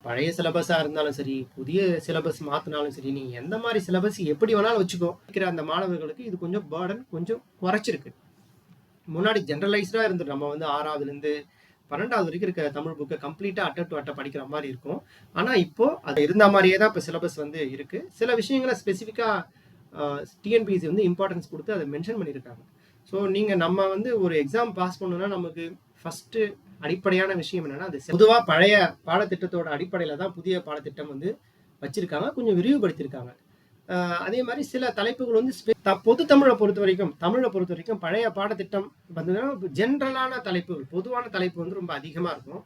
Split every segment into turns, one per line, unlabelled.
பழைய சிலபஸாக இருந்தாலும் சரி, புதிய சிலபஸ் மாற்றினாலும் சரி, நீங்கள் எந்த மாதிரி சிலபஸ் எப்படி வேணாலும் வச்சுக்கோ இருக்கிற அந்த மாணவர்களுக்கு இது கொஞ்சம் பேர்டன் கொஞ்சம் குறைச்சிருக்கு. முன்னாடி ஜென்ரலைஸ்டாக இருந்துட்டு நம்ம வந்து 6வதுலேருந்து 12வது வரைக்கும் இருக்க தமிழ் புக்கை கம்ப்ளீட்டாக அட்டை டு அட்டை படிக்கிற மாதிரி இருக்கும். ஆனால் இப்போ அது இருந்த மாதிரியே தான் இப்போ சிலபஸ் வந்து இருக்குது. சில விஷயங்களை ஸ்பெசிஃபிக்காக டிஎன்பிஎஸ்சி வந்து இம்பார்ட்டன்ஸ் கொடுத்து அதை மென்ஷன் பண்ணியிருக்காங்க. ஸோ நீங்கள் நம்ம வந்து ஒரு எக்ஸாம் பாஸ் பண்ணணும்னா நமக்கு ஃபஸ்ட்டு அடிப்படையான விஷயம் என்னென்னா, அது பொதுவாக பழைய பாடத்திட்டத்தோட அடிப்படையில் தான் புதிய பாடத்திட்டம் வந்து வச்சுருக்காங்க, கொஞ்சம் விரிவுபடுத்தியிருக்காங்க. அதே மாதிரி சில தலைப்புகள் வந்து பொது தமிழை பொறுத்த வரைக்கும் பழைய பாடத்திட்டம் பார்த்தீங்கன்னா ஜென்ரலான தலைப்புகள், பொதுவான தலைப்பு வந்து ரொம்ப அதிகமாக இருக்கும்.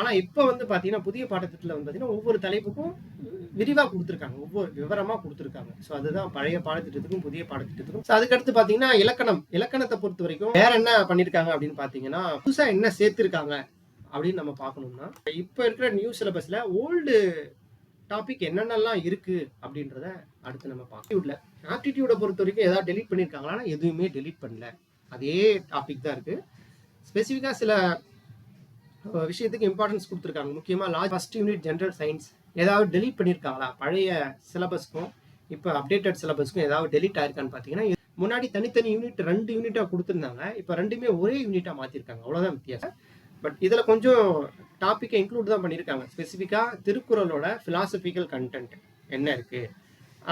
ஆனால் இப்போ வந்து பார்த்தீங்கன்னா புதிய பாடத்திட்டத்தில் வந்து பார்த்தீங்கன்னா ஒவ்வொரு தலைப்புக்கும் விரிவாக கொடுத்துருக்காங்க, ஒவ்வொரு விவரமாக கொடுத்துருக்காங்க. ஸோ அதுதான் பழைய பாடத்திட்டத்துக்கும் புதிய பாடத்திட்டத்துக்கும். ஸோ அதுக்கடுத்து பார்த்தீங்கன்னா இலக்கணத்தை பொறுத்த வரைக்கும் வேற என்ன பண்ணியிருக்காங்க அப்படின்னு பார்த்தீங்கன்னா, புதுசாக என்ன சேர்த்துருக்காங்க அப்படின்னு நம்ம பார்க்கணும்னா, இப்போ இருக்கிற நியூ சிலபஸில் ஓல்டு டாபிக் என்னென்னலாம் இருக்கு அப்படின்றத அடுத்து நம்ம பார்க்கலாம். ஆப்டிடியூடை பொறுத்த வரைக்கும் ஏதாவது டெலீட் பண்ணியிருக்காங்களா? எதுவுமே டெலீட் பண்ணல, அதே டாபிக் தான் இருக்கு. ஸ்பெசிஃபிக்காக சில விஷயத்துக்கு இம்பார்ட்டன்ஸ் கொடுத்துருக்காங்க. முக்கியமாக ஃபர்ஸ்ட் யூனிட் ஜென்ரல் சயின்ஸ் ஏதாவது டெலீட் பண்ணியிருக்காங்களா? பழைய சிலபஸ்க்கும் இப்போ அப்டேட்டட் சிலபஸ்க்கும் ஏதாவது டெலீட் ஆயிருக்கான்னு பார்த்தீங்கன்னா, முன்னாடி தனித்தனி யூனிட் 2 யூனிட்டாக கொடுத்துருந்தாங்க, இப்போ 2மே ஒரே யூனிட்டாக மாற்றிருக்காங்க, அவ்வளோதான் வித்தியாசம். பட் இதில் கொஞ்சம் டாப்பிக்கை இன்க்ளூட் தான் பண்ணியிருக்காங்க. ஸ்பெசிஃபிக்காக திருக்குறளோட ஃபிலாசபிக்கல் கண்டென்ட் என்ன இருக்குது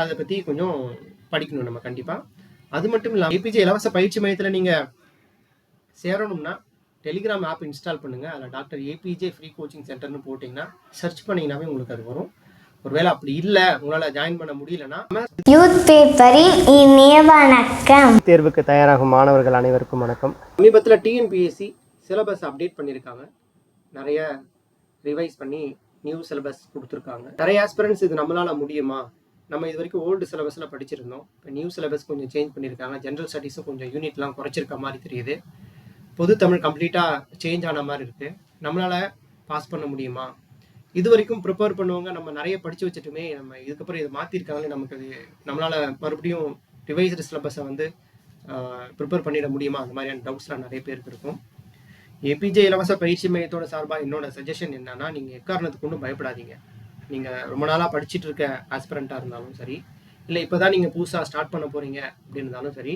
அதை பற்றி கொஞ்சம் படிக்கணும் நம்ம கண்டிப்பாக. அது மட்டும் இல்லாமல் ஏபிஜே இலவச பயிற்சி மையத்தில் நீங்கள் சேரணும்னா டெலிகிராம் ஆப் இன்ஸ்டால் பண்ணுங்கள். அதில் டாக்டர் ஏபிஜே ஃப்ரீ கோச்சிங் சென்டர்னு போட்டிங்கன்னா சர்ச் பண்ணிங்கன்னாவே உங்களுக்கு அது வரும். ஒருவேளை அப்படி இல்லை, உங்களால் ஜாயின் பண்ண முடியலன்னா
யூத் பேப்பரின் இனிய வணக்கம்.
தேர்வுக்கு தயாராகும் மாணவர்கள் அனைவருக்கும் வணக்கம். சமீபத்தில் டிஎன்பிஎஸ்சி சிலபஸ் அப்டேட் பண்ணியிருக்காங்க, நிறைய ரிவைஸ் பண்ணி நியூ சிலபஸ் கொடுத்துருக்காங்க. நிறைய ஆஸ்பிரண்ட்ஸ் இது நம்மளால் முடியுமா, நம்ம இது வரைக்கும் ஓல்டு சிலபஸில் படிச்சிருந்தோம், இப்போ நியூ சிலபஸ் கொஞ்சம் சேஞ்ச் பண்ணியிருக்காங்க, ஜென்ரல் ஸ்டடீஸும் கொஞ்சம் யூனிட்லாம் குறைச்சிருக்க மாதிரி தெரியுது, பொது தமிழ் கம்ப்ளீட்டாக சேஞ்ச் ஆன மாதிரி இருக்குது, நம்மளால் பாஸ் பண்ண முடியுமா, இது வரைக்கும் ப்ரிப்பேர் பண்ணுவாங்க, நம்ம நிறைய படித்து வச்சுட்டுமே நம்ம இதுக்கப்புறம் இதை மாற்றிருக்காங்களே, நமக்கு அது நம்மளால் மறுபடியும் ரிவைஸ்டு சிலபஸை வந்து ப்ரிப்பேர் பண்ணிட முடியுமா, அந்த மாதிரியான டவுட்ஸ்லாம் நிறைய பேருக்கு இருக்கும். ஏபிஜே இலவச பயிற்சி மையத்தோட சார்பாக என்னோட சஜஷன் என்னன்னா, நீங்கள் எக்காரணத்துக்கு ஒன்றும் பயப்படாதீங்க. நீங்கள் ரொம்ப நாளாக படிச்சுட்டு இருக்க ஆஸ்பிரண்ட்டாக இருந்தாலும் சரி, இல்லை இப்போ தான் நீங்கள் புதுசாக ஸ்டார்ட் பண்ண போகிறீங்க அப்படின்னு இருந்தாலும் சரி,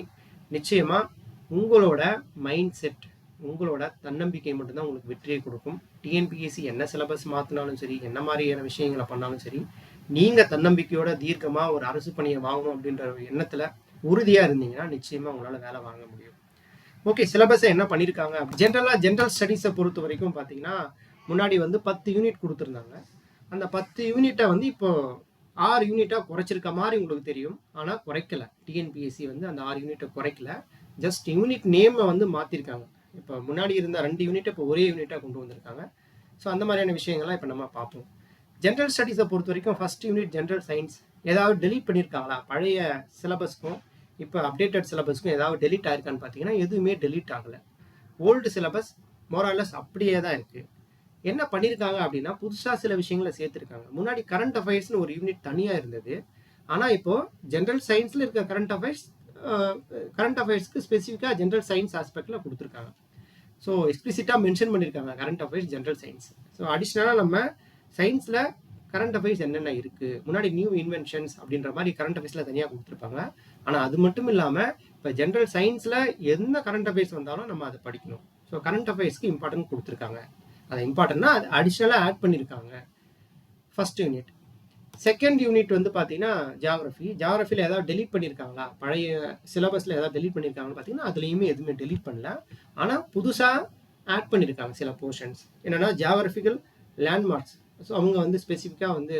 நிச்சயமாக உங்களோட மைண்ட் செட், உங்களோட தன்னம்பிக்கை மட்டும்தான் உங்களுக்கு வெற்றியை கொடுக்கும். டிஎன்பிஎஸ்சி என்ன சிலபஸ் மாற்றினாலும் சரி, என்ன மாதிரியான விஷயங்களை பண்ணாலும் சரி, நீங்கள் தன்னம்பிக்கையோட தீர்க்கமாக ஒரு அரசு பணியை வாங்கணும் அப்படின்ற ஒரு எண்ணத்தில் உறுதியாக இருந்தீங்கன்னா நிச்சயமாக உங்களால் வேலை வாங்க முடியும். ஓகே, சிலபஸை என்ன பண்ணியிருக்காங்க? ஜென்ரல் ஸ்டடீஸை பொறுத்த வரைக்கும் பார்த்தீங்கன்னா, முன்னாடி வந்து 10 யூனிட் கொடுத்துருந்தாங்க. அந்த 10 யூனிட்டை வந்து இப்போ 6 யூனிட்டாக குறைச்சிருக்க மாதிரி உங்களுக்கு தெரியும். ஆனால் குறைக்கல, டிஎன்பிஎஸ்சி வந்து அந்த 6 யூனிட்டை குறைக்கல, ஜஸ்ட் யூனிட் நேமை வந்து மாற்றிருக்காங்க. இப்போ முன்னாடி இருந்த 2 யூனிட்டை இப்போ ஒரே யூனிட்டாக கொண்டு வந்திருக்காங்க. ஸோ அந்த மாதிரியான விஷயங்கள்லாம் இப்போ நம்ம பார்ப்போம். ஜென்ரல் ஸ்டடீஸை பொறுத்த வரைக்கும் ஃபர்ஸ்ட் யூனிட் ஜென்ரல் சயின்ஸ் ஏதாவது டெலீட் பண்ணியிருக்காங்களா? பழைய சிலபஸ்க்கும் இப்போ அப்டேட்டட் சிலபஸ்க்கும் ஏதாவது டெலீட் ஆயிருக்கான்னு பார்த்தீங்கன்னா எதுவுமே டெலீட் ஆகலை. ஓல்டு சிலபஸ் மோராலஸ் அப்படியே தான் இருக்குது. என்ன பண்ணியிருக்காங்க அப்படின்னா, புதுசாக சில விஷயங்களை சேர்த்துருக்காங்க. முன்னாடி கரண்ட் அஃபேர்ஸ்னு ஒரு யூனிட் தனியாக இருந்தது, ஆனால் இப்போது ஜென்ரல் சயின்ஸில் இருக்க கரண்ட் அஃபேர்ஸ்க்கு ஸ்பெசிஃபிக்காக ஜென்ரல் சயின்ஸ் ஆஸ்பெக்டில் கொடுத்துருக்காங்க. ஸோ எக்ஸ்பிளிசிட்டாக மென்ஷன் பண்ணியிருக்காங்க current affairs general science. So அடிஷ்னலாக நம்ம சயின்ஸில் கரண்ட் அஃபேர்ஸ் என்னென்ன இருக்குது, முன்னாடி நியூ இன்வென்ஷன்ஸ் அப்படின்ற மாதிரி கரண்ட் அஃபேர்ஸில் தனியாக கொடுத்துருப்பாங்க. ஆனால் அது மட்டும் இல்லாமல் இப்போ ஜென்ரல் சயின்ஸில் எந்த கரண்ட் அஃபேர்ஸ் வந்தாலும் நம்ம அதை படிக்கணும். ஸோ கரண்ட் அஃபேர்ஸ்க்கு இம்பார்ட்டன்ட் கொடுத்துருக்காங்க. அது இம்பார்ட்டன்ட்னா அது அடிஷ்னலாக ஆட் பண்ணியிருக்காங்க ஃபர்ஸ்ட் யூனிட். செகண்ட் யூனிட் வந்து பார்த்தீங்கன்னா ஜியாகிரஃபியில் ஏதாவது டெலீட் பண்ணியிருக்காங்களா? பழைய சிலபஸில் ஏதாவது டெலீட் பண்ணியிருக்காங்கன்னு பார்த்தீங்கன்னா அதுலேயுமே எதுவுமே டெலீட் பண்ணல, ஆனால் புதுசாக ஆட் பண்ணியிருக்காங்க சில போர்ஷன்ஸ். என்னென்னா ஜியாகிரபிக்கல் லேண்ட்மார்க்ஸ், ஸோ அவங்க வந்து ஸ்பெசிஃபிக்காக வந்து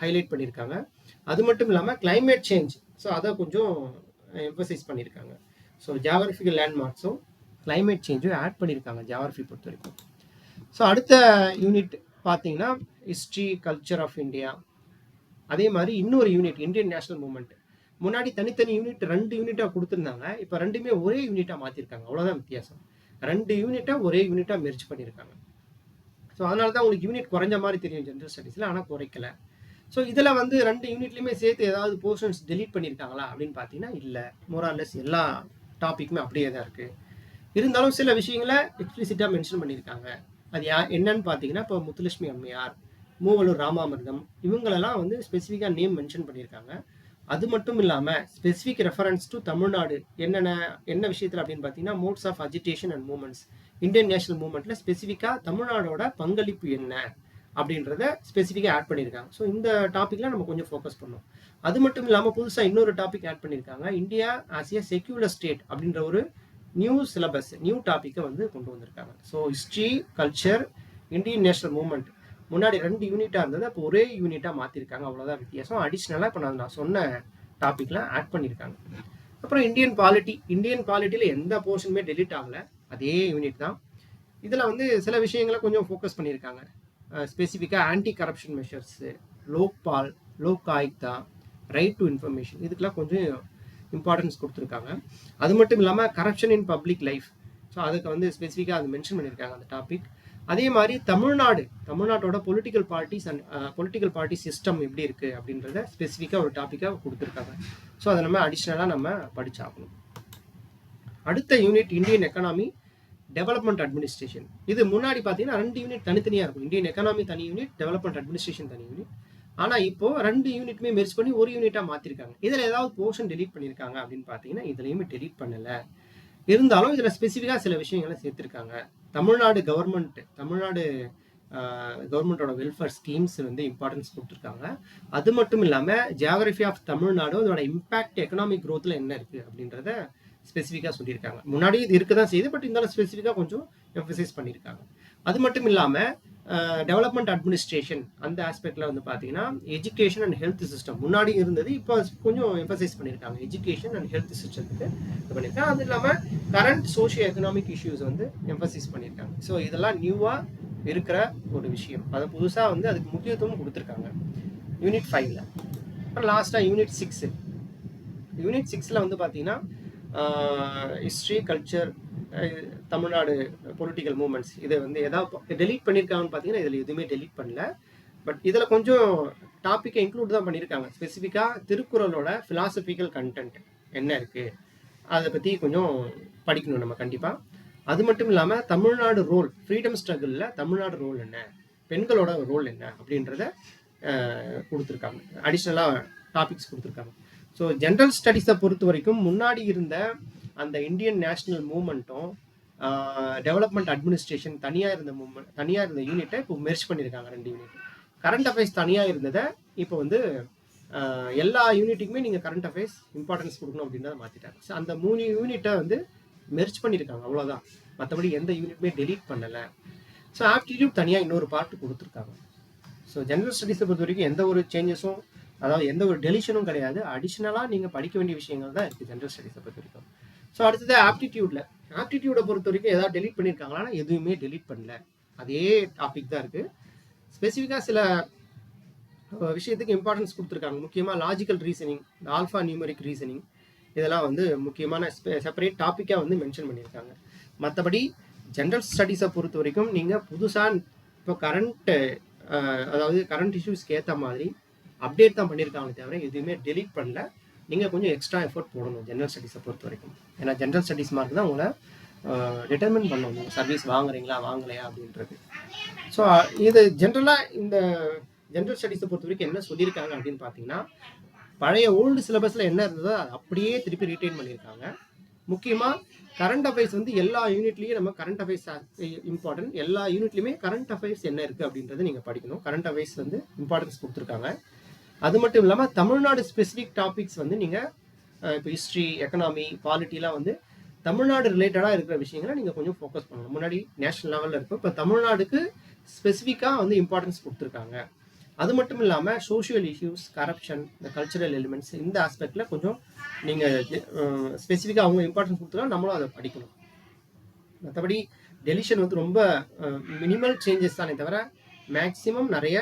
ஹைலைட் பண்ணியிருக்காங்க. அது மட்டும் இல்லாமல் கிளைமேட் சேஞ்ச், ஸோ அதை கொஞ்சம் எம்பசைஸ் பண்ணியிருக்காங்க. ஸோ ஜியாகிரபிக்கல் லேண்ட்மார்க்ஸும் கிளைமேட் சேஞ்சும் ஆட் பண்ணியிருக்காங்க ஜியாகிரஃபி பொறுத்த வரைக்கும். ஸோ அடுத்த யூனிட் பார்த்தீங்கன்னா ஹிஸ்ட்ரி கல்ச்சர் ஆஃப் இந்தியா. அதே மாதிரி இன்னொரு யூனிட் இந்தியன் நேஷனல் மூவ்மெண்ட். முன்னாடி தனித்தனி யூனிட் 2 யூனிட்டாக கொடுத்துருந்தாங்க, இப்போ 2மே ஒரே யூனிட்டாக மாற்றிருக்காங்க, அவ்வளோதான் வித்தியாசம். 2 யூனிட்டை ஒரே யூனிட்டாக மெர்ஜ் பண்ணியிருக்காங்க. ஸோ அதனால தான் உங்களுக்கு யூனிட் குறைஞ்ச மாதிரி தெரியும் ஜென்ரல் ஸ்டடீஸில், ஆனால் குறைக்கல. ஸோ இதில் வந்து 2 யூனிட்லையுமே சேர்த்து ஏதாவது போர்ஷன்ஸ் டெலீட் பண்ணியிருக்காங்களா அப்படின்னு பார்த்தீங்கன்னா இல்லை, மோராலெஸ் எல்லா டாப்பிக்குமே அப்படியே தான் இருக்குது. இருந்தாலும் சில விஷயங்களை எக்ஸ்பிளிசிட்டாக மென்ஷன் பண்ணியிருக்காங்க. அது என்னன்னு பார்த்தீங்கன்னா, இப்போ முத்துலட்சுமி அம்மையார் மூவலூர் ராமாமிர்தம், இவங்களெல்லாம் வந்து ஸ்பெசிஃபிக்காக நேம் மென்ஷன் பண்ணியிருக்காங்க. அது மட்டும் இல்லாமல் ஸ்பெசிஃபிக் ரெஃபரன்ஸ் டு தமிழ்நாடு என்ன விஷயத்தில் அப்படின்னு பார்த்தீங்கன்னா, modes of agitation and movements, Indian national மூவ்மெண்ட்டில் ஸ்பெசிஃபிக்காக தமிழ்நாடோட பங்களிப்பு என்ன அப்படின்றத ஸ்பெசிஃபிக்காக ஆட் பண்ணியிருக்காங்க. ஸோ இந்த டாப்பிக்கில் நம்ம கொஞ்சம் ஃபோக்கஸ் பண்ணோம். அது மட்டும் இல்லாமல் புதுசாக இன்னொரு டாபிக் ஆட் பண்ணியிருக்காங்க, India as a secular state அப்படின்ற ஒரு நியூ சிலபஸ், நியூ டாப்பிக்கை வந்து கொண்டு வந்திருக்காங்க. So history, culture, Indian national movement முன்னாடி 2 யூனிட்டாக இருந்தது, அப்போ ஒரே யூனிட்டாக மாற்றிருக்காங்க, அவ்வளோதான் வித்தியாசம். அடிஷ்னலாக இப்போ நான் சொன்ன டாப்பிக்லாம் ஆட் பண்ணியிருக்காங்க. அப்புறம் இந்தியன் பாலிட்டியில் எந்த போர்ஷனுமே டெலிட் ஆகலை, அதே யூனிட் தான். இதில் வந்து சில விஷயங்களை கொஞ்சம் ஃபோக்கஸ் பண்ணியிருக்காங்க. ஸ்பெசிஃபிக்காக anti corruption measures, Lokpal, Lok Ayukta, right to information, இதுக்கெல்லாம் கொஞ்சம் இம்பார்ட்டன்ஸ் கொடுத்துருக்காங்க. அது மட்டும் இல்லாமல் corruption in public life, so அதுக்கு வந்து ஸ்பெசிஃபிக்காக அது மென்ஷன் பண்ணியிருக்காங்க அந்த டாபிக். அதே மாதிரி தமிழ்நாட்டோட பொலிட்டிக்கல் பார்ட்டி சிஸ்டம் எப்படி இருக்குது அப்படின்றத ஸ்பெசிஃபிக்காக ஒரு டாப்பிக்காக கொடுத்துருக்காங்க. ஸோ அதை நம்ம அடிஷ்னலாக நம்ம படிச்சாகணும். அடுத்த unit Indian economy development administration. இது முன்னாடி பார்த்தீங்கன்னா 2 யூனிட் தனித்தனியாக இருக்கும். இந்தியன் எக்கனாமி தனி யூனிட், டெவலப்மெண்ட் அட்மினிஸ்ட்ரேஷன் தனி யூனிட். ஆனால் இப்போ 2 யூனிட்டுமே மெர்ஜ் பண்ணி ஒரு யூனிட்டாக மாற்றிருக்காங்க. இதில் ஏதாவது போர்ஷன் டெலீட் பண்ணியிருக்காங்க அப்படின்னு பார்த்தீங்கன்னா இதுலையுமே டெலீட் பண்ணலை. இருந்தாலும் இதில் ஸ்பெசிஃபிக்காக சில விஷயங்களை சேர்த்துருக்காங்க. தமிழ்நாடு கவர்மெண்டோட வெல்ஃபேர் ஸ்கீம்ஸ் வந்து இம்பார்ட்டன்ஸ் கொடுத்துருக்காங்க. அது மட்டும் இல்லாமல் ஜியாகிரபி ஆஃப் தமிழ்நாடு, அதோட இம்பாக்ட் எக்கனாமிக் க்ரோத்தில் என்ன இருக்குது அப்படின்றத ஸ்பெசிஃபிக்காக சொல்லியிருக்காங்க. முன்னாடி இது இருக்க தான் செய்யுது, பட் இருந்தாலும் ஸ்பெசிஃபிக்காக கொஞ்சம் எம்ஃபசைஸ் பண்ணியிருக்காங்க. அது மட்டும் இல்லாமல் டெவலப்மெண்ட் அட்மினிஸ்ட்ரேஷன் அந்த ஆஸ்பெக்டில் வந்து பார்த்தீங்கன்னா எஜுகேஷன் அண்ட் ஹெல்த் சிஸ்டம் முன்னாடி இருந்தது, இப்போ கொஞ்சம் எம்ஃபசைஸ் பண்ணியிருக்காங்க. எஜுகேஷன் அண்ட் ஹெல்த் சிஸ்டத்துக்கு இது பண்ணியிருக்காங்க. அது இல்லாமல் கரண்ட் சோஷியோ எக்கனாமிக் இஷ்யூஸ் வந்து எம்ஃபசைஸ் பண்ணியிருக்காங்க. ஸோ இதெல்லாம் நியூவாக இருக்கிற ஒரு விஷயம், அதை புதுசாக வந்து அதுக்கு முக்கியத்துவம் கொடுத்துருக்காங்க யூனிட் 5ல். அப்புறம் லாஸ்ட்டாக யூனிட் 6ல் வந்து பார்த்தீங்கன்னா history, culture, Tamil Nadu political moments, இதை வந்து எதாவது டெலீட் பண்ணியிருக்காங்கன்னு பார்த்தீங்கன்னா இதில் எதுவுமே டெலீட் பண்ணல. பட் இதில் கொஞ்சம் டாப்பிக்கை இன்க்ளூட் தான் பண்ணியிருக்காங்க. ஸ்பெசிஃபிக்காக திருக்குறளோட ஃபிலாசபிக்கல் கண்டென்ட் என்ன இருக்குது அதை பற்றி கொஞ்சம் படிக்கணும் நம்ம கண்டிப்பாக. அது மட்டும் இல்லாமல் தமிழ்நாடு ரோல், ஃப்ரீடம் ஸ்ட்ரகிளில் தமிழ்நாடு ரோல் என்ன, பெண்களோட ரோல் என்ன அப்படின்றத கொடுத்துருக்காங்க. அடிஷ்னலாக டாபிக்ஸ் கொடுத்துருக்காங்க. ஸோ ஜென்ரல் ஸ்டடீஸை பொறுத்த வரைக்கும் முன்னாடி இருந்த அந்த இந்தியன் நேஷனல் மூவ்மெண்ட்டும் டெவலப்மெண்ட் அட்மினிஸ்ட்ரேஷன் தனியாக இருந்த யூனிட்டை இப்போ மெர்ஜ் பண்ணியிருக்காங்க 2 யூனிட். கரண்ட் அஃபேர்ஸ் தனியாக இருந்ததை இப்போ வந்து எல்லா யூனிட்டுக்குமே நீங்கள் கரண்ட் அஃபேர்ஸ் இம்பார்ட்டன்ஸ் கொடுக்கணும் அப்படின்றத மாற்றிட்டாங்க. ஸோ அந்த 3 யூனிட்டை வந்து மெர்ஜ் பண்ணியிருக்காங்க, அவ்வளோதான். மற்றபடி எந்த யூனிட்டுமே டெலீட் பண்ணலை. ஸோ ஆப்டிடியூட் தனியாக இன்னொரு பார்ட் கொடுத்துருக்காங்க. ஸோ ஜென்ரல் ஸ்டடீஸை பொறுத்த வரைக்கும் எந்த ஒரு சேஞ்சஸும், அதாவது எந்த ஒரு டெலிஷனும் கிடையாது. அடிஷ்னலாக நீங்கள் படிக்க வேண்டிய விஷயங்கள் தான் இருக்குது ஜென்ரல் ஸ்டடீஸை பொறுத்த வரைக்கும். ஸோ அடுத்தது ஆப்டிடியூடை பொறுத்த வரைக்கும் ஏதாவது டெலீட் பண்ணியிருக்காங்களான்னா எதுவுமே டெலீட் பண்ணல, அதே டாபிக் தான் இருக்குது. ஸ்பெசிஃபிக்காக சில விஷயத்துக்கு இம்பார்ட்டன்ஸ் கொடுத்துருக்காங்க. முக்கியமாக logical reasoning, alpha numeric reasoning, இதெல்லாம் வந்து முக்கியமான செப்பரேட் டாப்பிக்காக வந்து மென்ஷன் பண்ணியிருக்காங்க. மற்றபடி ஜென்ரல் ஸ்டடீஸை பொறுத்த வரைக்கும் நீங்கள் புதுசாக இப்போ அதாவது கரண்ட் இஷ்யூஸ்க்கு ஏற்ற மாதிரி அப்டேட் தான் பண்ணியிருக்காங்க தவிர எதுவுமே டெலீட் பண்ணல. நீங்கள் கொஞ்சம் எக்ஸ்ட்ரா எஃபோர்ட் போடணும் ஜென்ரல் ஸ்டடீஸை பொறுத்த வரைக்கும். ஏன்னா ஜென்ரல் ஸ்டடீஸ் மார்க் தான் உங்களை டிட்டர்மின் பண்ணணும் நீங்கள் சர்வீஸ் வாங்கலையா அப்படின்றது. ஸோ இது ஜென்ரலாக இந்த ஜென்ரல் ஸ்டடீஸை பொறுத்த வரைக்கும் என்ன சொல்லியிருக்காங்க அப்படின்னு பார்த்தீங்கன்னா, பழைய ஓல்டு சிலபஸில் என்ன இருந்ததோ அதை அப்படியே திருப்பி ரீட்டைன் பண்ணியிருக்காங்க. முக்கியமாக கரண்ட் அஃபேர்ஸ் வந்து எல்லா யூனிட்லேயும் நம்ம கரண்ட் அஃபேர்ஸ் இம்பார்ட்டன்ட், எல்லா யூனிட்லையுமே கரண்ட் அஃபேர்ஸ் என்ன இருக்குது அப்படின்றத நீங்கள் படிக்கணும். கரண்ட் அஃபேர்ஸ் வந்து இம்பார்ட்டன்ஸ் கொடுத்துருக்காங்க. அது மட்டும் இல்லாமல் தமிழ்நாடு ஸ்பெசிஃபிக் டாபிக்ஸ் வந்து நீங்கள் இப்போ ஹிஸ்ட்ரி, எக்கனாமி, பாலிட்டிலாம் வந்து தமிழ்நாடு ரிலேட்டடாக இருக்கிற விஷயங்களை நீங்கள் கொஞ்சம் ஃபோக்கஸ் பண்ணணும். முன்னாடி நேஷனல் லெவலில் இருக்கும், இப்போ தமிழ்நாடுக்கு ஸ்பெசிஃபிக்காக வந்து இம்பார்ட்டன்ஸ் கொடுத்துருக்காங்க. அது மட்டும் இல்லாமல் சோஷியல் இஷ்யூஸ், கரப்ஷன், இந்த கல்ச்சுரல் எலிமெண்ட்ஸ், இந்த ஆஸ்பெக்டில் கொஞ்சம் நீங்கள் ஸ்பெசிஃபிக்காக அவங்க இம்பார்ட்டன்ஸ் கொடுத்துருக்காங்க, நம்மளும் அதை படிக்கணும். மற்றபடி டெலிஷன் வந்து ரொம்ப மினிமல் சேஞ்சஸ் தானே தவிர மேக்ஸிமம் நிறைய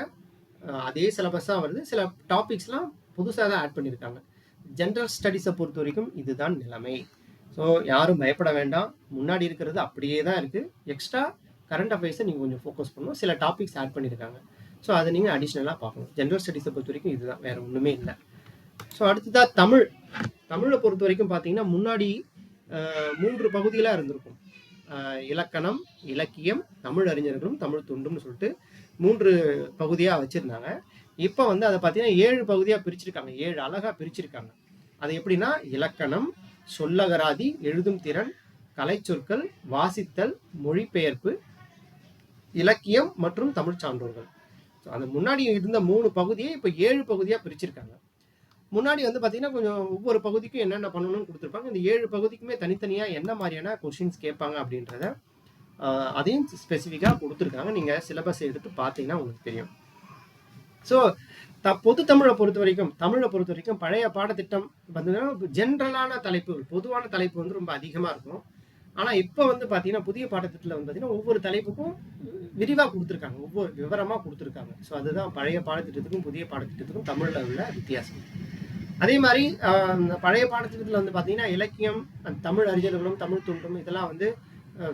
அதே சிலபஸாக வருது. சில டாபிக்ஸ்லாம் புதுசாக தான் ஆட் பண்ணியிருக்காங்க. ஜென்ரல் ஸ்டடீஸை பொறுத்த வரைக்கும் இதுதான் நிலைமை. ஸோ யாரும் பயப்பட வேண்டாம், முன்னாடி இருக்கிறது அப்படியே தான் இருக்குது. எக்ஸ்ட்ரா கரண்ட் அஃபேர்ஸை நீங்கள் கொஞ்சம் ஃபோக்கஸ் பண்ணணும். சில டாபிக்ஸ் ஆட் பண்ணியிருக்காங்க, ஸோ அதை நீங்கள் அடிஷ்னலாக பார்க்கணும். ஜென்ரல் ஸ்டடீஸை பொறுத்த வரைக்கும் இதுதான், வேறு ஒன்றுமே இல்லை. ஸோ அடுத்ததாக தமிழை பொறுத்த வரைக்கும் பார்த்தீங்கன்னா முன்னாடி 3 பகுதிகளாக இருந்திருக்கும். இலக்கணம், இலக்கியம், தமிழ் அறிஞர்களும் தமிழ் தொண்டும்னு சொல்லிட்டு 3 பகுதியாக வச்சுருந்தாங்க. இப்போ வந்து அதை பார்த்தீங்கன்னா 7 பகுதியாக பிரிச்சிருக்காங்க. 7 அழகாக பிரிச்சிருக்காங்க. அது எப்படின்னா இலக்கணம், சொல்லகராதி, எழுதும் திறன், கலைச்சொற்கள், வாசித்தல், மொழிபெயர்ப்பு, இலக்கியம் மற்றும் தமிழ் சான்றோர்கள். அந்த முன்னாடி இருந்த 3 பகுதியை இப்போ 7 பகுதியாக பிரிச்சிருக்காங்க. முன்னாடி வந்து பார்த்தீங்கன்னா கொஞ்சம் ஒவ்வொரு பகுதிக்கும் என்னென்ன பண்ணணும்னு கொடுத்துருப்பாங்க. இந்த 7 பகுதிக்குமே தனித்தனியாக என்ன மாதிரியான கொஷின்ஸ் கேட்பாங்க அப்படின்றத அதையும் ஸ்பெசிஃபிக்காக கொடுத்துருக்காங்க. நீங்கள் சிலபஸ் எடுத்து பார்த்தீங்கன்னா உங்களுக்கு தெரியும். ஸோ பொது தமிழை பொறுத்த வரைக்கும் பழைய பாடத்திட்டம் பார்த்தீங்கன்னா ஜென்ரலான தலைப்புகள், பொதுவான தலைப்பு வந்து ரொம்ப அதிகமாக இருக்கும். ஆனால் இப்போ வந்து பார்த்தீங்கன்னா புதிய பாடத்திட்டத்தில் வந்து பார்த்தீங்கன்னா ஒவ்வொரு தலைப்புக்கும் விரிவாக கொடுத்துருக்காங்க, ஒவ்வொரு விவரமாக கொடுத்துருக்காங்க. ஸோ அதுதான் பழைய பாடத்திட்டத்துக்கும் புதிய பாடத்திட்டத்துக்கும் தமிழில் உள்ள வித்தியாசம். அதே மாதிரி இந்த பழைய பாடத்திட்டத்தில் வந்து பார்த்தீங்கன்னா இலக்கியம், தமிழ் அறிஞர்களும் தமிழ் தொண்டும் இதெல்லாம் வந்து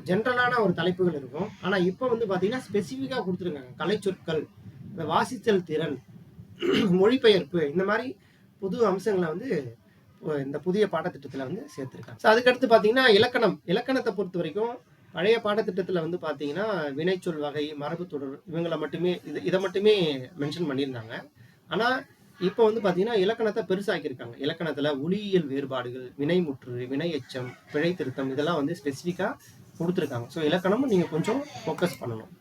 ஜென்ரலான ஒரு தலைப்புகள் இருக்கும். ஆனால் இப்போ வந்து பார்த்தீங்கன்னா ஸ்பெசிஃபிக்காக கொடுத்துருக்காங்க. கலைச்சொற்கள், இந்த வாசித்தல் திறன், மொழிபெயர்ப்பு, இந்த மாதிரி புது அம்சங்களை வந்து இந்த புதிய பாடத்திட்டத்தில் வந்து சேர்த்துருக்காங்க. ஸோ அதுக்கடுத்து பார்த்தீங்கன்னா இலக்கணத்தை பொறுத்த வரைக்கும் பழைய பாடத்திட்டத்தில் வந்து பார்த்தீங்கன்னா வினைச்சொல் வகை, மரபு தொடர் இவங்களை மட்டுமே இதை மட்டுமே மென்ஷன் பண்ணியிருந்தாங்க. ஆனால் இப்போ வந்து பார்த்தீங்கன்னா இலக்கணத்தை பெருசாக்கியிருக்காங்க. இலக்கணத்தில் ஒலியியல் வேறுபாடுகள், வினைமுற்று, வினை எச்சம், பிழை திருத்தம் இதெல்லாம் வந்து ஸ்பெசிஃபிக்காக கொடுத்துருக்காங்க. ஸோ இலக்கணமும் நீங்கள் கொஞ்சம் ஃபோக்கஸ் பண்ணணும்.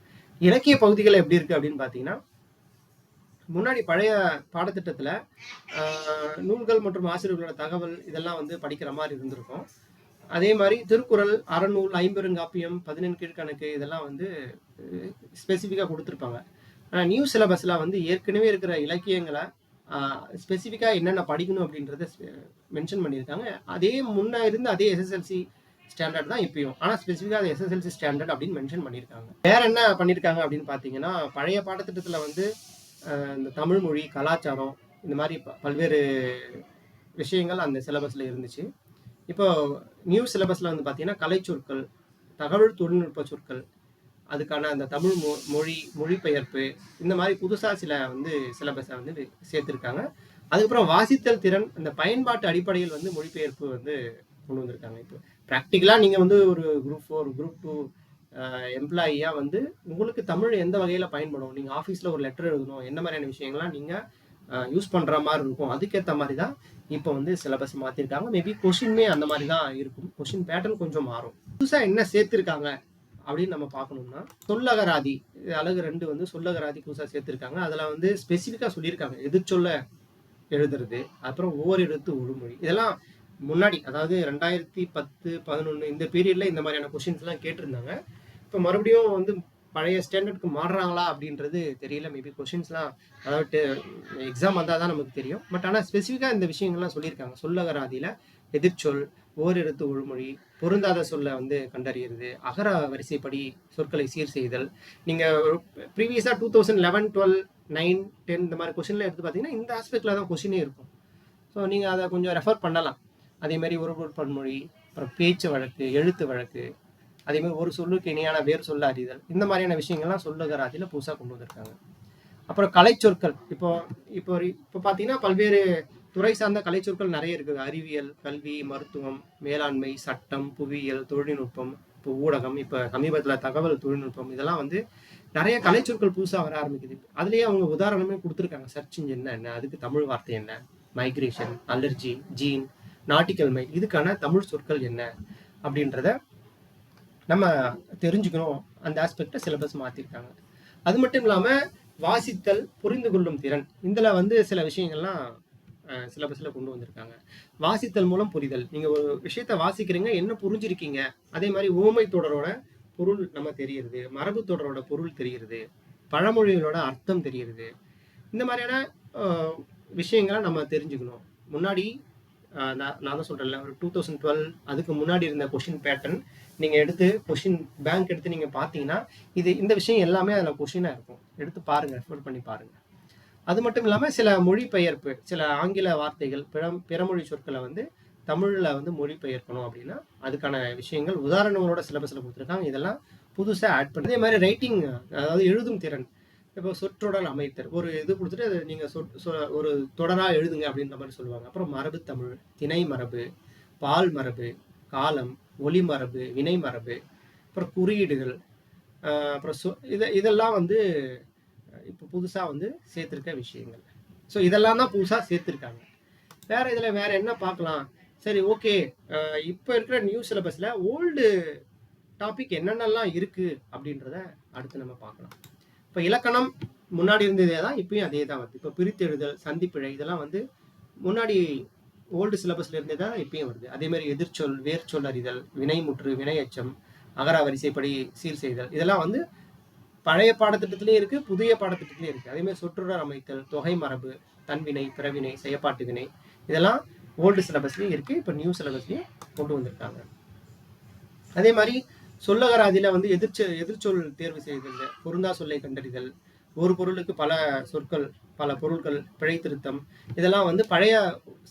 இலக்கிய பகுதிகள் எப்படி இருக்குது அப்படின்னு பார்த்தீங்கன்னா முன்னாடி பழைய பாடத்திட்டத்தில் நூல்கள் மற்றும் ஆசிரியர்களோட தகவல் இதெல்லாம் வந்து படிக்கிற மாதிரி இருந்திருக்கும். அதே மாதிரி திருக்குறள், அறநூல், ஐம்பெருங்காப்பியம், 14 கீழ்கணக்கு இதெல்லாம் வந்து ஸ்பெசிஃபிக்காக கொடுத்துருப்பாங்க. ஆனால் நியூ சிலபஸில் வந்து ஏற்கனவே இருக்கிற இலக்கியங்களை ஸ்பெசிஃபிக்காக என்னென்ன படிக்கணும் அப்படின்றத மென்ஷன் பண்ணியிருக்காங்க. அதே முன்னே இருந்த அதே எஸ்எஸ்எல்சி ஸ்டாண்டர்ட் தான் இப்பயும். ஆனால் ஸ்பெசிஃபிக்காக அது எஸ்எஸ்எல்சி ஸ்டாண்டர்ட் அப்படின்னு மென்ஷன் பண்ணியிருக்காங்க. வேற என்ன பண்ணியிருக்காங்க அப்படின்னு பார்த்தீங்கன்னா பழைய பாடத்திட்டத்தில் வந்து இந்த தமிழ் மொழி, கலாச்சாரம் இந்த மாதிரி பல்வேறு விஷயங்கள் அந்த சிலபஸில் இருந்துச்சு. இப்போ நியூ சிலபஸில் வந்து பார்த்தீங்கன்னா கலைச்சொற்கள், தகவல் தொழில்நுட்ப சொற்கள், அதுக்கான அந்த தமிழ் மொழிபெயர்ப்பு இந்த மாதிரி புதுசாக சில வந்து சிலபஸை வந்து சேர்த்துருக்காங்க. அதுக்கப்புறம் வாசித்தல் திறன், அந்த பயன்பாட்டு அடிப்படையில் வந்து மொழிபெயர்ப்பு வந்து கொண்டு வந்திருக்காங்க. இப்போ ப்ராக்டிக்கலாக நீங்கள் வந்து ஒரு குரூப் 4, குரூப் 2 எம்ப்ளாயியாக வந்து உங்களுக்கு தமிழ் எந்த வகையில் பயன்படும், நீங்கள் ஆஃபீஸில் ஒரு லெட்டர் எழுதணும், என்ன மாதிரியான விஷயங்கள்லாம் நீங்கள் யூஸ் பண்ணுற மாதிரி இருக்கும், அதுக்கேற்ற மாதிரி தான் இப்போ வந்து சிலபஸ் மாற்றிருக்காங்க. மேபி கொஷின்மே அந்த மாதிரி தான் இருக்கும். கொஷின் பேட்டர்ன் கொஞ்சம் மாறும். புதுசாக என்ன சேர்த்துருக்காங்க அப்படின்னு நம்ம பார்க்கணும்னா சொல்லகராதி அழகு 2 வந்து சொல்லகராதி புதுசாக சேர்த்துருக்காங்க. அதில் வந்து ஸ்பெசிஃபிக்காக சொல்லியிருக்காங்க எதிர்ச்சொல்ல எழுதுறது, அப்புறம் ஓரெழுத்து ஒழுமொழி. இதெல்லாம் முன்னாடி அதாவது 2010, 11 இந்த பீரியடில் இந்த மாதிரியான கொஷின்ஸ்லாம் கேட்டிருந்தாங்க. இப்போ மறுபடியும் வந்து பழைய ஸ்டாண்டர்டுக்கு மாறுறாங்களா அப்படின்றது தெரியல. மேபி கொஷின்ஸ்லாம் அதாவது எக்ஸாம் வந்தால் தான் நமக்கு தெரியும். பட் ஆனால் ஸ்பெசிஃபிக்காக இந்த விஷயங்கள்லாம் சொல்லியிருக்காங்க. சொல்லகராதியில் எதிர்ச்சொல், ஓரெழுத்து ஒழுமொழி, பொருந்தாத சொல்ல வந்து கண்டறியிறது, அகர வரிசைப்படி சொற்களை சீர் செய்தல். நீங்கள் ப்ரீவியஸாக 2011, 12, 9, 10 இந்த மாதிரி கொஷின்லாம் எடுத்து பார்த்தீங்கன்னா இந்த ஆஸ்பெக்டில் தான் கொஷினே இருக்கும். ஸோ நீங்கள் அதை கொஞ்சம் ரெஃபர் பண்ணலாம். அதேமாதிரி ஒரு பொருட்பன்மொழி, அப்புறம் பேச்சு வழக்கு, எழுத்து வழக்கு, அதேமாதிரி ஒரு சொல்லுக்கு இணையான வேறு சொல்ல அறிதல், இந்த மாதிரியான விஷயங்கள்லாம் சொல்லகராதியில் புதுசாக கொண்டு வந்திருக்காங்க. அப்புறம் கலைச்சொற்கள், இப்போ பார்த்தீங்கன்னா பல்வேறு துறை சார்ந்த கலைச்சொற்கள் நிறைய இருக்குது. அறிவியல், கல்வி, மருத்துவம், மேலாண்மை, சட்டம், புவியியல், தொழில்நுட்பம், இப்போ ஊடகம், இப்போ சமீபத்தில் தகவல் தொழில்நுட்பம், இதெல்லாம் வந்து நிறைய கலைச்சொற்கள் புதுசாக வர ஆரம்பிக்குது. அதுலேயே அவங்க உதாரணமே கொடுத்துருக்காங்க. சர்ச் இன்ஜின் என்ன, அதுக்கு தமிழ் வார்த்தை என்ன, migration, allergy, gene, nautical mile, இதுக்கான தமிழ் சொற்கள் என்ன அப்படின்றத நம்ம தெரிஞ்சுக்கணும். அந்த ஆஸ்பெக்டை சிலபஸ் மாற்றிருக்காங்க. அது மட்டும் இல்லாமல் வாசித்தல், புரிந்து கொள்ளும் திறன், இதில் வந்து சில விஷயங்கள்லாம் சிலபஸில் கொண்டு வந்திருக்காங்க. வாசித்தல் மூலம் புரிதல், நீங்கள் ஒரு விஷயத்த வாசிக்கிறீங்க, என்ன புரிஞ்சிருக்கீங்க, அதே மாதிரி ஓமை தொடரோட பொருள் நம்ம தெரியுது, மரபு தொடரோட பொருள் தெரியுது, பழமொழிகளோட அர்த்தம் தெரியுது. இந்த மாதிரியான விஷயங்களை நம்ம தெரிஞ்சுக்கணும். முன்னாடி நான் தான் சொல்கிறேன்ல, ஒரு 2012 அதுக்கு முன்னாடி இருந்த கொஷின் பேட்டர்ன் நீங்கள் எடுத்து கொஷின் பேங்க் எடுத்து நீங்கள் பார்த்தீங்கன்னா இந்த விஷயம் எல்லாமே அதில் கொஷினாக இருக்கும். எடுத்து பாருங்கள், ரெஃபர் பண்ணி பாருங்கள். அது மட்டும் இல்லாமல் சில மொழிபெயர்ப்பு, சில ஆங்கில வார்த்தைகள், பிறமொழி சொற்களை வந்து தமிழில் வந்து மொழிபெயர்க்கணும் அப்படின்னா அதுக்கான விஷயங்கள் உதாரணங்களோட சிலபஸில் கொடுத்துருக்காங்க. இதெல்லாம் புதுசாக ஆட் பண்ணி, அதே மாதிரி ரைட்டிங், அதாவது எழுதும் திறன், இப்போ சொற்றொடர் அமைத்தல், ஒரு இது கொடுத்துட்டு அது நீங்கள் ஒரு தொடராக எழுதுங்க அப்படின்ற மாதிரி சொல்லுவாங்க. அப்புறம் மரபு தமிழ், திணை மரபு, பால் மரபு, காலம், ஒலி மரபு, வினை மரபு, அப்புறம் குறியீடுகள், அப்புறம் இதெல்லாம் வந்து இப்போ புதுசாக வந்து சேர்த்துருக்க விஷயங்கள். ஸோ இதெல்லாம் தான் புதுசாக சேர்த்துருக்காங்க. இதில் வேற என்ன பார்க்கலாம்? சரி, ஓகே. இப்போ இருக்கிற நியூ சிலபஸில் ஓல்டு டாபிக் என்னென்னலாம் இருக்குது அப்படின்றத அடுத்து நம்ம பார்க்கலாம். இப்போ இலக்கணம் முன்னாடி இருந்ததே தான், இப்பயும் அதே தான் வருது. இப்போ பிரித்தெழுதல், சந்திப்பிழை இதெல்லாம் வந்து முன்னாடி ஓல்டு சிலபஸ்ல இருந்தே தான் இப்பயும் வருது. அதே மாதிரி எதிர்ச்சொல், வேர்ச்சொல் அறிதல், வினைமுற்று, வினையச்சம், அகர வரிசைப்படி சீர் செய்தல் இதெல்லாம் வந்து பழைய பாடத்திட்டத்திலையும் இருக்கு, புதிய பாடத்திட்டத்திலையும் இருக்கு. அதே மாதிரி சொற்றொடர் அமைத்தல், தொகை மரபு, தன்வினை, பிறவினை, செயற்பாட்டு வினை இதெல்லாம் ஓல்டு சிலபஸ்லயும் இருக்கு, இப்போ நியூ சிலபஸ்லயும் கொண்டு வந்திருக்காங்க. அதே மாதிரி சொல்லகராதியில வந்து எதிர்ச்சொல் தேர்வு செய்தல், பொருந்தா சொல்லை கண்டறிதல், ஒரு பொருளுக்கு பல சொற்கள், பல பொருட்கள், பிழை திருத்தம் இதெல்லாம் வந்து பழைய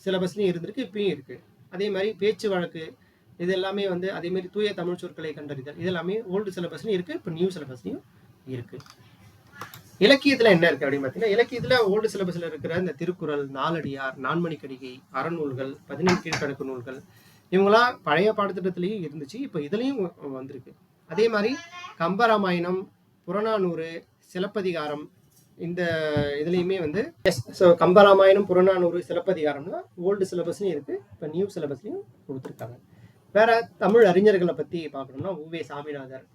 சிலபஸ்லயும் இருந்திருக்கு, இப்பயும் இருக்கு. அதே மாதிரி பேச்சு வழக்கு இது எல்லாமே வந்து அதே மாதிரி தூய தமிழ் சொற்களை கண்டறிதல் இது எல்லாமே ஓல்டு சிலபஸ்லயும் இருக்கு, இப்போ நியூ சிலபஸ்லயும் இருக்கு. இலக்கியத்துல என்ன இருக்கு அப்படின்னு பார்த்தீங்கன்னா, இலக்கியத்துல ஓல்டு சிலபஸ்ல இருக்கிற இந்த திருக்குறள், நாலடியார், நான்மணிக்கடிகை, அறநூல்கள், 17 கீழ்கணக்கு நூல்கள் இவங்களாம் பழைய பாடத்திட்டத்திலையும் இருந்துச்சு, இப்போ இதுலயும் வந்திருக்கு. அதே மாதிரி கம்பராமாயணம், புறநானூறு, சிலப்பதிகாரம் இந்த இதுலையுமே வந்து கம்பராமாயணம், புறநானூறு, சிலப்பதிகாரம்னா ஓல்டு சிலபஸ்லயும் இருக்கு, இப்போ நியூ சிலபஸ்லயும் கொடுத்துருக்காங்க. வேற தமிழ் அறிஞர்களை பத்தி பார்க்கணும்னா உவே சாமிநாதர்,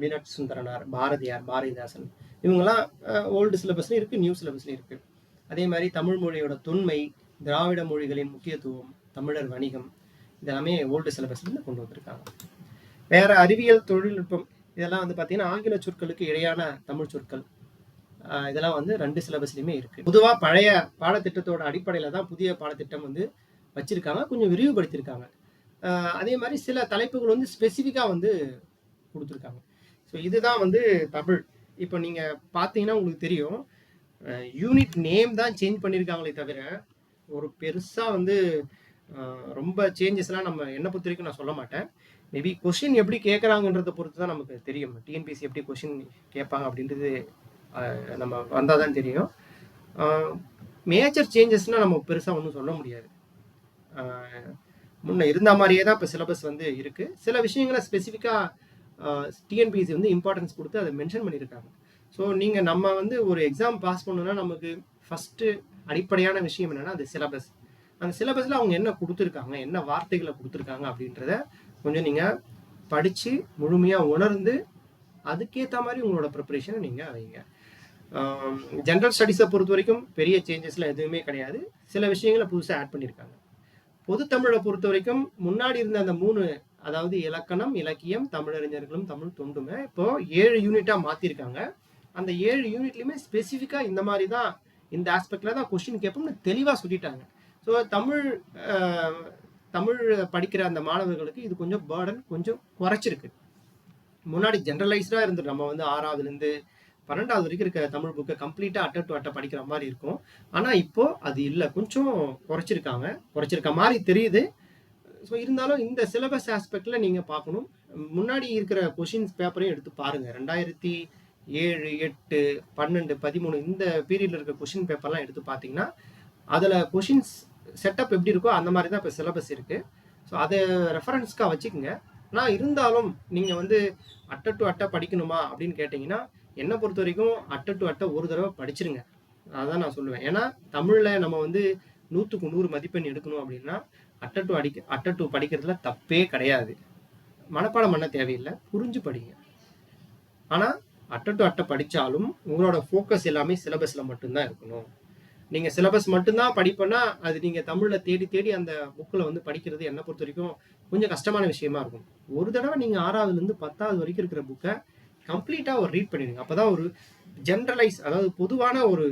மீனாட்சி சுந்தரனார், பாரதியார், பாரதிதாசன் இவங்கெல்லாம் ஓல்டு சிலபஸ்லயும் இருக்கு, நியூ சிலபஸ்லயும் இருக்கு. அதே மாதிரி தமிழ் மொழியோட தொன்மை, திராவிட மொழிகளின் முக்கியத்துவம், தமிழர் வணிகம் இதெல்லாமே ஓல்டு சிலபஸ்ல கொண்டு வந்திருக்காங்க. வேற அறிவியல், தொழில்நுட்பம் இதெல்லாம் வந்து பார்த்தீங்கன்னா ஆங்கில சொற்களுக்கு இடையான தமிழ் சொற்கள் இதெல்லாம் வந்து 2 சிலபஸ்லையுமே இருக்கு. பொதுவாக பழைய பாடத்திட்டத்தோட அடிப்படையில தான் புதிய பாடத்திட்டம் வந்து வச்சிருக்காங்க, கொஞ்சம் விரிவுபடுத்தியிருக்காங்க. அதே மாதிரி சில தலைப்புகள் வந்து ஸ்பெசிஃபிக்காக வந்து கொடுத்துருக்காங்க. ஸோ இதுதான் வந்து தமிழ். இப்போ நீங்கள் பார்த்தீங்கன்னா உங்களுக்கு தெரியும், யூனிட் நேம் தான் சேஞ்ச் பண்ணியிருக்காங்களே தவிர ஒரு பெருசாக வந்து ரொம்ப சேஞ்சஸ்லாம் நம்ம என்னை பொறுத்த வரைக்கும் நான் சொல்ல மாட்டேன். மேபி கொஷின் எப்படி கேட்குறாங்கன்றதை பொறுத்து தான் நமக்கு தெரியும். டிஎன்பிசி எப்படி கொஷின் கேட்பாங்க அப்படின்றது நம்ம வந்தால் தான் தெரியும். மேஜர் சேஞ்சஸ்னால் நம்ம பெருசாக ஒன்றும் சொல்ல முடியாது. முன்ன இருந்த மாதிரியே தான் இப்போ சிலபஸ் வந்து இருக்குது. சில விஷயங்களை ஸ்பெசிஃபிக்காக டிஎன்பிசி வந்து இம்பார்ட்டன்ஸ் கொடுத்து அதை மென்ஷன் பண்ணியிருக்காங்க. ஸோ நீங்கள் நம்ம வந்து ஒரு எக்ஸாம் பாஸ் பண்ணணும்னா நமக்கு ஃபஸ்ட்டு அடிப்படையான விஷயம் என்னென்னா அது சிலபஸ். அந்த சிலபஸில் அவங்க என்ன கொடுத்துருக்காங்க, என்ன வார்த்தைகளை கொடுத்துருக்காங்க அப்படின்றத கொஞ்சம் நீங்கள் படித்து முழுமையாக உணர்ந்து அதுக்கேற்ற மாதிரி உங்களோட ப்ரிப்பரேஷனை நீங்கள் வைங்க. ஜென்ரல் ஸ்டடீஸை பொறுத்த வரைக்கும் பெரிய சேஞ்சஸ்லாம் எதுவுமே கிடையாது. சில விஷயங்களை புதுசாக ஆட் பண்ணியிருக்காங்க. பொதுத்தமிழை பொறுத்த வரைக்கும் முன்னாடி இருந்த அந்த 3, அதாவது இலக்கணம், இலக்கியம், தமிழறிஞர்களும், தமிழ் தொண்டுமே இப்போ 7 யூனிட்டாக மாற்றிருக்காங்க. அந்த 7 யூனிட்லையுமே ஸ்பெசிஃபிக்காக இந்த மாதிரி தான், இந்த ஆஸ்பெக்டில் தான் கொஸ்டின் கேட்போம்னு தெளிவாக சொல்லிட்டாங்க. ஸோ தமிழ் படிக்கிற அந்த மாணவர்களுக்கு இது கொஞ்சம் பேர்டன் கொஞ்சம் குறைச்சிருக்கு. முன்னாடி ஜென்ரலைஸ்டாக இருந்துட்டு நம்ம வந்து 6வதுலேருந்து 12வது வரைக்கும் இருக்க தமிழ் புக்கை கம்ப்ளீட்டாக அட்டை டு அட்டை படிக்கிற மாதிரி இருக்கும். ஆனால் இப்போ அது இல்லை, கொஞ்சம் குறைச்சிருக்க மாதிரி தெரியுது. ஸோ இருந்தாலும் இந்த சிலபஸ் ஆஸ்பெக்டில் நீங்கள் பார்க்கணும். முன்னாடி இருக்கிற கொஷின்ஸ் பேப்பரையும் எடுத்து பாருங்கள். 2007, 8, 12, 13 இந்த பீரியடில் இருக்க கொஷின் பேப்பர்லாம் எடுத்து பார்த்தீங்கன்னா அதில் கொஷின்ஸ் செட்டப் எப்படி இருக்கோ அந்த மாதிரி தான் இப்போ சிலபஸ் இருக்குது. ஸோ அதை ரெஃபரன்ஸ்க்காக வச்சுக்கோங்க. ஆனால் இருந்தாலும் நீங்கள் வந்து அட்டை டு அட்டை படிக்கணுமா அப்படின்னு கேட்டிங்கன்னா என்னை பொறுத்த வரைக்கும் அட்டை டு அட்டை ஒரு தடவை படிச்சிருங்க. அதான் நான் சொல்லுவேன். ஏன்னா தமிழில் நம்ம வந்து 100க்கு 100 மதிப்பெண் எடுக்கணும் அப்படின்னா அட்டை டு படிக்கிறதுல தப்பே கிடையாது. மனப்பாடம் பண்ண தேவையில்லை, புரிஞ்சு படிங்க. ஆனால் அட்டை டு அட்டை படித்தாலும் உங்களோட ஃபோக்கஸ் எல்லாமே சிலபஸில் மட்டும்தான் இருக்கணும். நீங்கள் சிலபஸ் மட்டும்தான் படிப்பேன்னா அது நீங்கள் தமிழில் தேடி தேடி அந்த புக்கில் வந்து படிக்கிறது என்னை பொறுத்த வரைக்கும் கொஞ்சம் கஷ்டமான விஷயமா இருக்கும். ஒரு தடவை நீங்கள் 6வதுலேருந்து 10வது வரைக்கும் இருக்கிற புக்கை கம்ப்ளீட்டாக ஒரு ரீட் பண்ணிடுங்க. அப்போ தான் ஒரு ஜென்ரலைஸ், அதாவது பொதுவான ஒரு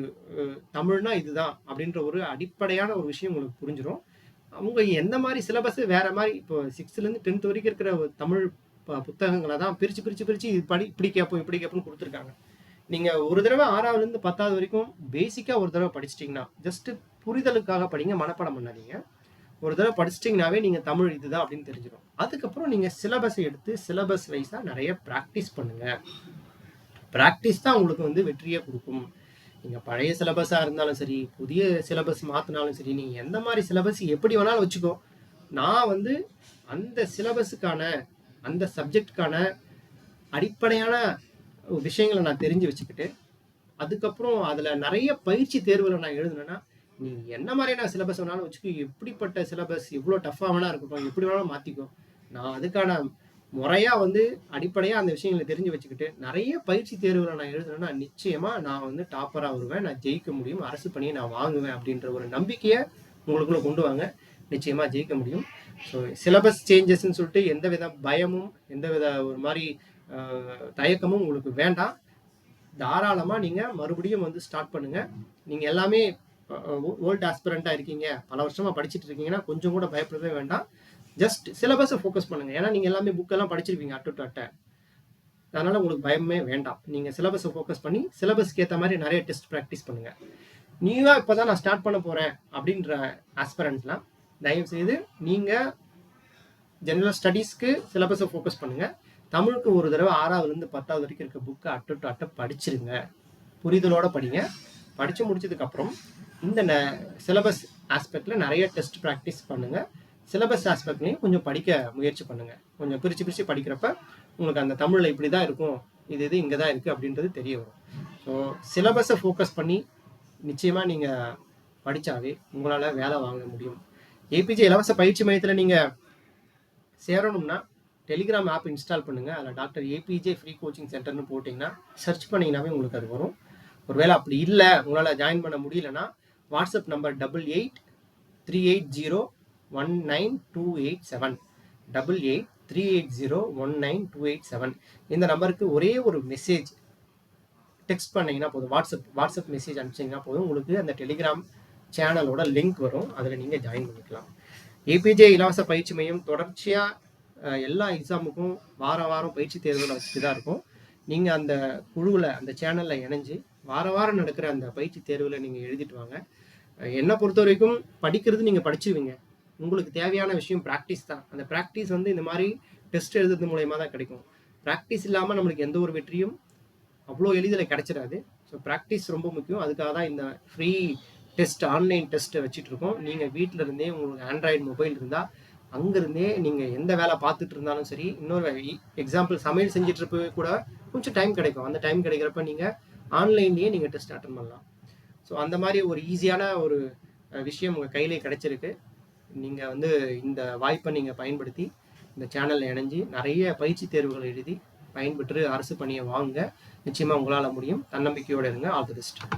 தமிழ்னா இதுதான் அப்படின்ற ஒரு அடிப்படையான ஒரு விஷயம் உங்களுக்கு புரிஞ்சிடும். அவங்க எந்த மாதிரி சிலபஸ் வேறு மாதிரி இப்போ 6லேருந்து 10th வரைக்கும் இருக்கிற தமிழ் புத்தகங்களை தான் பிரித்து இப்படி கேட்போம் இப்படி கேட்போம்னு கொடுத்துருக்காங்க. நீங்கள் ஒரு தடவை 6வதுலேருந்து 10வது வரைக்கும் பேசிக்காக ஒரு தடவை படிச்சிட்டிங்கன்னா, ஜஸ்ட்டு புரிதலுக்காக படிங்க, மனப்பாடம் பண்ணாதீங்க. ஒரு தடவை படிச்சிட்டிங்கனாவே நீங்கள் தமிழ் இதுதான் அப்படின்னு தெரிஞ்சிடும். அதுக்கப்புறம் நீங்கள் சிலபஸை எடுத்து சிலபஸ் வைஸாக நிறைய ப்ராக்டிஸ் பண்ணுங்கள். ப்ராக்டிஸ் தான் உங்களுக்கு வந்து வெற்றியை கொடுக்கும். நீங்கள் பழைய சிலபஸாக இருந்தாலும் சரி, புதிய சிலபஸ் மாற்றினாலும் சரி, நீங்கள் எந்த மாதிரி சிலபஸ் எப்படி வேணாலும் வச்சுக்கோ. நான் வந்து அந்த சிலபஸுக்கான அந்த சப்ஜெக்டுக்கான அடிப்படையான விஷயங்களை நான் தெரிஞ்சு வச்சுக்கிட்டு அதுக்கப்புறம் அதில் நிறைய பயிற்சி தேர்வுகளை நான் எழுதுனேன்னா, நீ என்ன மாதிரியான சிலபஸ் வேணாலும் வச்சுக்கோ, எப்படிப்பட்ட சிலபஸ் எவ்வளோ டஃப்பாக வேணா இருக்கட்டும், எப்படி வேணாலும் மாற்றிக்கோ. நான் அதுக்கான முறையாக வந்து அடிப்படையாக அந்த விஷயங்களை தெரிஞ்சு வச்சுக்கிட்டு நிறைய பயிற்சி தேர்வுகளை நான் எழுதுனேன்னா நிச்சயமாக நான் வந்து டாப்பராக வருவேன், நான் ஜெயிக்க முடியும், அரசு பணியை நான் வாங்குவேன் அப்படின்ற ஒரு நம்பிக்கையை உங்களுக்குள்ளே கொண்டு வாங்க. நிச்சயமாக ஜெயிக்க முடியும். ஸோ சிலபஸ் சேஞ்சஸ்ன்னு சொல்லிட்டு எந்த வித பயமும் எந்த வித ஒரு மாதிரி தயக்கமும் உங்களுக்கு வேண்டாம். தாராளமாக நீங்கள் மறுபடியும் வந்து ஸ்டார்ட் பண்ணுங்கள். நீங்கள் எல்லாமே ஓல்டு ஆஸ்பிரண்ட்டாக இருக்கீங்க, பல வருஷமாக படிச்சுட்டு இருக்கீங்கன்னா கொஞ்சம் கூட பயப்படவே வேண்டாம். ஜஸ்ட் சிலபஸை ஃபோக்கஸ் பண்ணுங்கள். ஏன்னா நீங்கள் எல்லாமே புக்கெல்லாம் படிச்சிருப்பீங்க அட்டை. அதனால் உங்களுக்கு பயமே வேண்டாம். நீங்கள் சிலபஸை ஃபோக்கஸ் பண்ணி சிலபஸ்க்கு ஏற்ற மாதிரி நிறைய டெஸ்ட் ப்ராக்டிஸ் பண்ணுங்கள். நியூவாக இப்போ தான் நான் ஸ்டார்ட் பண்ண போகிறேன் அப்படின்ற ஆஸ்பிரண்ட்லாம் தயவுசெய்து நீங்கள் ஜெனரல் ஸ்டடீஸ்க்கு சிலபஸை ஃபோக்கஸ் பண்ணுங்கள். தமிழுக்கு ஒரு தடவை 6ஆவதுலேருந்து 10ஆவது வரைக்கும் இருக்க புக்கை அட்டை படிச்சிருங்க, புரிதலோடு படிங்க. படித்து முடிச்சதுக்கப்புறம் இந்த சிலபஸ் ஆஸ்பெக்டில் நிறைய டெஸ்ட் ப்ராக்டிஸ் பண்ணுங்கள். சிலபஸ் ஆஸ்பெக்ட்லையும் கொஞ்சம் படிக்க முயற்சி பண்ணுங்கள். கொஞ்சம் பிரித்து படிக்கிறப்ப உங்களுக்கு அந்த தமிழில் இப்படி தான் இருக்கும், இது இங்கே தான் இருக்குது அப்படின்றது தெரிய வரும். ஸோ சிலபஸை ஃபோக்கஸ் பண்ணி நிச்சயமாக நீங்கள் படித்தாவே உங்களால் வேலை வாங்க முடியும். ஏபிஜே இலவச பயிற்சி மையத்தில் நீங்கள் சேரணும்னா டெலிகிராம் ஆப் இன்ஸ்டால் பண்ணுங்கள். அதில் டாக்டர் ஏபிஜே ஃப்ரீ கோச்சிங் சென்டர்னு போட்டிங்கன்னா சர்ச் பண்ணிங்கனாவே உங்களுக்கு அது வரும். ஒருவேளை அப்படி இல்லை, உங்களால் ஜாயின் பண்ண முடியலன்னா வாட்ஸ்அப் நம்பர் 8838019287 8838019287 இந்த நம்பருக்கு ஒரே ஒரு மெசேஜ் டெக்ஸ்ட் பண்ணிங்கன்னா போதும், வாட்ஸ்அப் மெசேஜ் அனுப்பிச்சிங்கன்னா போதும், உங்களுக்கு அந்த டெலிகிராம் சேனலோட லிங்க் வரும், அதில் நீங்கள் ஜாயின் பண்ணிக்கலாம். ஏபிஜே இலவச பயிற்சி மையம் தொடர்ச்சியாக எல்லா எக்ஸாமுக்கும் வாரம் பயிற்சி தேர்வுகளை வச்சுட்டு தான் இருக்கும். நீங்கள் அந்த குழுவில் அந்த சேனலில் இணைஞ்சு வாரம் நடக்கிற அந்த பயிற்சி தேர்வில் நீங்கள் எழுதிட்டு வாங்க. என்னை பொறுத்த வரைக்கும் படிக்கிறது நீங்கள் படிச்சிருவீங்க, உங்களுக்கு தேவையான விஷயம் ப்ராக்டிஸ் தான். அந்த ப்ராக்டிஸ் வந்து இந்த மாதிரி டெஸ்ட் எழுதுறது மூலயமா தான் கிடைக்கும். ப்ராக்டிஸ் இல்லாமல் நம்மளுக்கு எந்த ஒரு வெற்றியும் அவ்வளோ எளிதில் கிடைச்சிடாது. ஸோ ப்ராக்டிஸ் ரொம்ப முக்கியம். அதுக்காக தான் இந்த ஃப்ரீ டெஸ்ட் ஆன்லைன் டெஸ்ட்டை வச்சுட்டு இருக்கோம். நீங்கள் வீட்டில் இருந்தே உங்களுக்கு ஆண்ட்ராய்டு மொபைல் இருந்தால் அங்கேருந்தே நீங்கள் எந்த வேலை பார்த்துட்டு இருந்தாலும் சரி, இன்னொரு எக்ஸாம்பிள் சமையல் செஞ்சிட்ருப்ப கூட கொஞ்சம் டைம் கிடைக்கும். அந்த டைம் கிடைக்கிறப்ப நீங்கள் ஆன்லைன்லேயே நீங்கள் டெஸ்ட் அட்டன் பண்ணலாம். ஸோ அந்த மாதிரி ஒரு ஈஸியான ஒரு விஷயம் உங்கள் கையிலே கிடைச்சிருக்கு. நீங்கள் வந்து இந்த வாய்ப்பை நீங்கள் பயன்படுத்தி இந்த சேனலில் இணைஞ்சு நிறைய பயிற்சி தேர்வுகள் எழுதி பயன்பெற்று அரசு பணியை வாங்க. நிச்சயமாக உங்களால் முடியும். தன்னம்பிக்கையோடு இருங்க. All the best.